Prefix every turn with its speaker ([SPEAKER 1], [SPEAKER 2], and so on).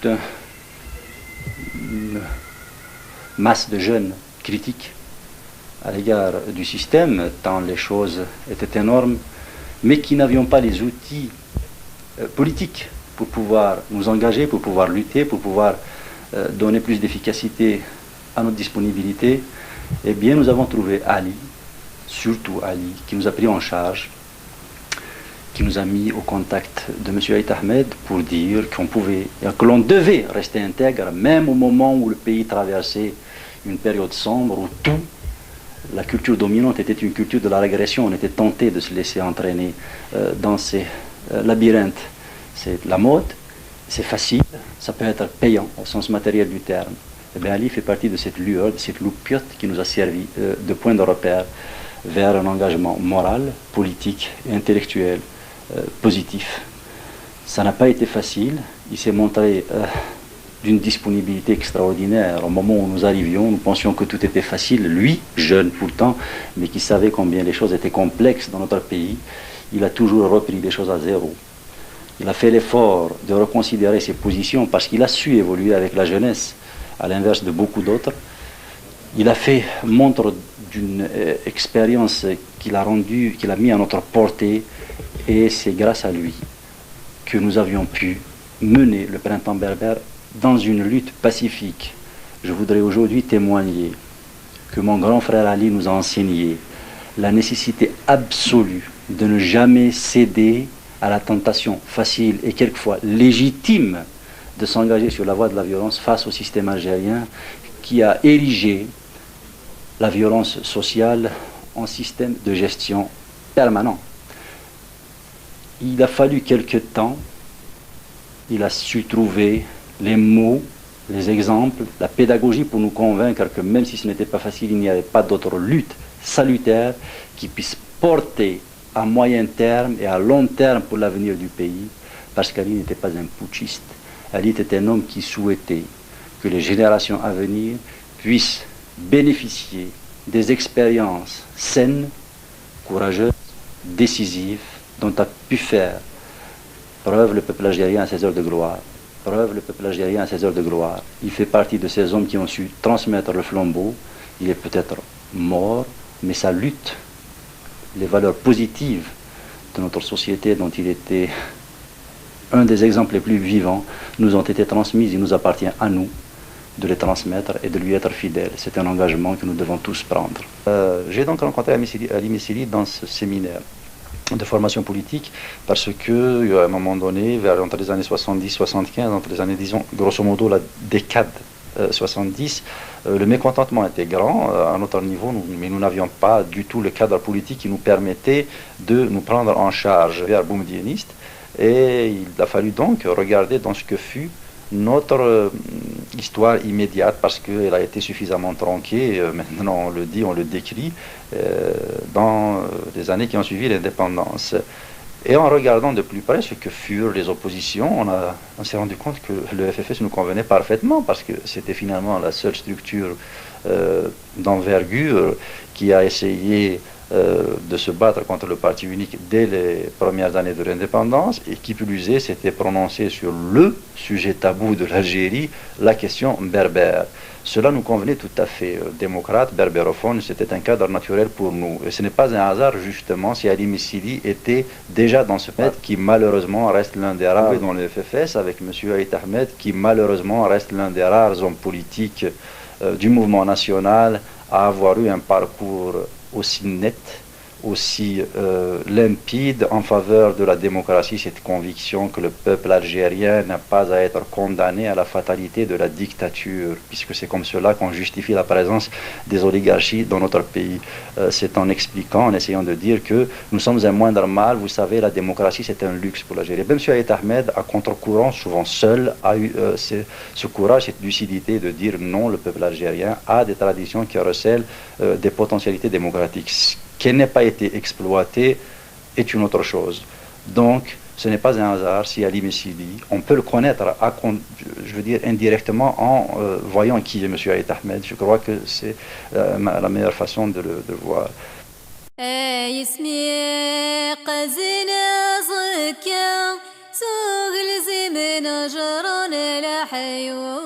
[SPEAKER 1] Une masse de jeunes critiques à l'égard du système, tant les choses étaient énormes, mais qui n'avions pas les outils politiques pour pouvoir nous engager, pour pouvoir lutter, pour pouvoir donner plus d'efficacité à notre disponibilité. Eh bien, nous avons trouvé Ali, surtout Ali, qui nous a pris en charge, qui nous a mis au contact de M. Aït Ahmed pour dire qu'on pouvait, que l'on devait rester intègre, même au moment où le pays traversait une période sombre, où tout, la culture dominante était une culture de la régression. On était tenté de se laisser entraîner dans ces labyrinthes. C'est la mode, c'est facile, ça peut être payant au sens matériel du terme. Eh bien, Ali fait partie de cette lueur, de cette loupiote qui nous a servi de point de repère vers un engagement moral, politique et intellectuel positif. Ça n'a pas été facile. Il s'est montré d'une disponibilité extraordinaire. Au moment où nous arrivions, nous pensions que tout était facile. Lui, jeune pourtant, mais qui savait combien les choses étaient complexes dans notre pays, il a toujours repris les choses à zéro. Il a fait l'effort de reconsidérer ses positions parce qu'il a su évoluer avec la jeunesse, à l'inverse de beaucoup d'autres. Il a fait montre d'une expérience qu'il a mis à notre portée, et c'est grâce à lui que nous avions pu mener le printemps berbère dans une lutte pacifique. Je voudrais aujourd'hui témoigner que mon grand frère Ali nous a enseigné la nécessité absolue de ne jamais céder à la tentation facile et quelquefois légitime de s'engager sur la voie de la violence face au système algérien qui a érigé la violence sociale en système de gestion permanent. Il a fallu quelque temps, il a su trouver les mots, les exemples, la pédagogie pour nous convaincre que même si ce n'était pas facile, il n'y avait pas d'autre lutte salutaire qui puisse porter à moyen terme et à long terme pour l'avenir du pays, parce qu'Ali n'était pas un putschiste. Ali était un homme qui souhaitait que les générations à venir puissent bénéficier des expériences saines, courageuses, décisives, dont a pu faire preuve le peuple algérien à ses heures de gloire. Preuve le peuple algérien à ses heures de gloire. Il fait partie de ces hommes qui ont su transmettre le flambeau. Il est peut-être mort, mais sa lutte, les valeurs positives de notre société dont il était un des exemples les plus vivants, nous ont été transmises. Il nous appartient à nous de les transmettre et de lui être fidèles. C'est un engagement que nous devons tous prendre. J'ai donc rencontré Ali Missili dans ce séminaire de formation politique parce que à un moment donné, entre les années 70-75, entre les années, disons, grosso modo la décade 70, le mécontentement était grand à notre niveau, mais nous n'avions pas du tout le cadre politique qui nous permettait de nous prendre en charge vers boumedieniste, et il a fallu donc regarder dans ce que fut notre histoire immédiate, parce qu'elle a été suffisamment tronquée, maintenant on le dit, on le décrit, dans les années qui ont suivi l'indépendance. Et en regardant de plus près ce que furent les oppositions, on s'est rendu compte que le FFS nous convenait parfaitement, parce que c'était finalement la seule structure d'envergure qui a essayé de se battre contre le parti unique dès les premières années de l'indépendance, et qui plus est s'était prononcé sur le sujet tabou de l'Algérie, la question berbère. Cela nous convenait tout à fait. Démocrate, berbérophone, c'était un cadre naturel pour nous. Et ce n'est pas un hasard, justement, si Ali Missili était déjà dans ce fait, qui malheureusement reste l'un des rares dans le FFS, avec M. Aït Ahmed, qui malheureusement reste l'un des rares hommes politiques du mouvement national à avoir eu un parcours aussi net, aussi limpide en faveur de la démocratie, cette conviction que le peuple algérien n'a pas à être condamné à la fatalité de la dictature, puisque c'est comme cela qu'on justifie la présence des oligarchies dans notre pays. C'est en expliquant, en essayant de dire que nous sommes un moindre mal, vous savez, la démocratie c'est un luxe pour l'Algérie. M. Aït Ahmed, à contre-courant, souvent seul, a eu ce courage, cette lucidité de dire non, le peuple algérien a des traditions qui recèlent des potentialités démocratiques. Qu'elle n'ait pas été exploitée est une autre chose. Donc, ce n'est pas un hasard si Ali Missili, on peut le connaître, je veux dire indirectement, en voyant qui est M. Aït Ahmed. Je crois que c'est la meilleure façon de le voir.
[SPEAKER 2] سوق الزمن جرون حيو